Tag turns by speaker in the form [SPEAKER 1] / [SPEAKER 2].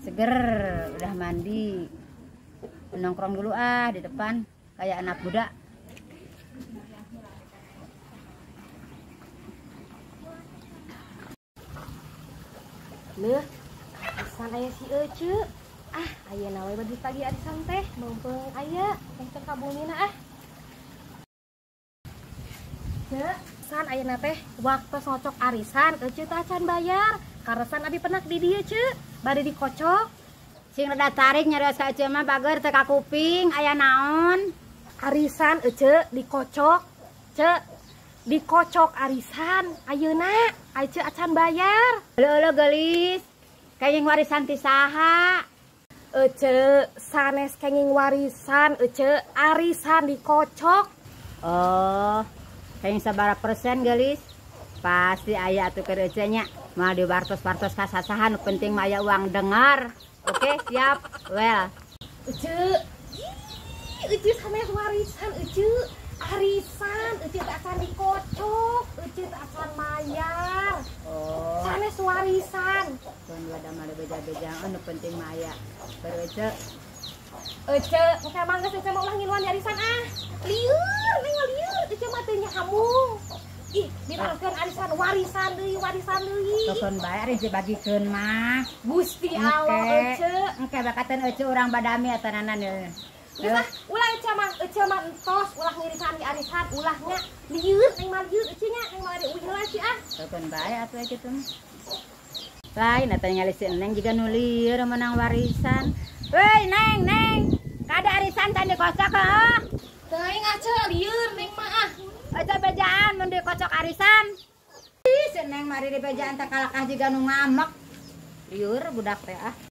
[SPEAKER 1] Seger, udah mandi. Nongkrong dulu di depan kayak anak muda.
[SPEAKER 2] Leuh, arisan aya si Ece. Ayeuna we bagi pagi arisan teh, mumpung aya teh kabumina Ya, san ayeuna teh waktu socok arisan Ece teh acan bayar. Karesan abi penak di dieu, Ce. Bade dikocok.
[SPEAKER 1] Sing rada tarik nyarios ka Ece mah bager teu ka kuping, aya naon?
[SPEAKER 2] Arisan Ece dikocok. Ce, dikocok arisan. Ayeuna Ece acan bayar.
[SPEAKER 1] Heuh geulis. Kayeng warisan ti saha?
[SPEAKER 2] Ece sanes kenging warisan, Ece arisan dikocok.
[SPEAKER 1] Oh, kayeng sabaraha persen geulis? Pasti aya atuh keur Ece nya. Mal diwartos-wartos kasasahan, penting mah aya uang dengar. Oke, siap. Well.
[SPEAKER 2] Ece sanes warisan, Ece arisan, Ece tak akan dikocok, Ece tak akan mayar.
[SPEAKER 1] Oh,
[SPEAKER 2] Sanes warisan.
[SPEAKER 1] tuan dua damel beja-bejaan, nu penting mah aya. Baru Ece.
[SPEAKER 2] Ece, engke mangga Ece mau ulah ngiluan arisan Lieur, neng lieur, Ece mah teu nyambung. Ih, dirangkeun arisan warisan deui.
[SPEAKER 1] Telepon bae ari dibagikeun mah.
[SPEAKER 2] Gusti Allah, Ece.
[SPEAKER 1] Engke bakaten Ece urang badami atananan ya.
[SPEAKER 2] Ulah Ece mah entos, ulah ngirisan di arisan, ulahnya lieur, neng mah lieur Ece nya, neng mah ada uih heula Ece
[SPEAKER 1] Telepon bae atuh kitu mah. Lain atuh ningali si Neng juga nu lieur menang warisan. Woi, Neng. Kada arisan tadi dikocok heuh.
[SPEAKER 2] Teuing Ece lieur neng mah
[SPEAKER 1] Ece bejaan mun dikocok arisan. Ih, si Neng mari di bejaan teh kalakah jiga nu ngamek. Lieur budak teh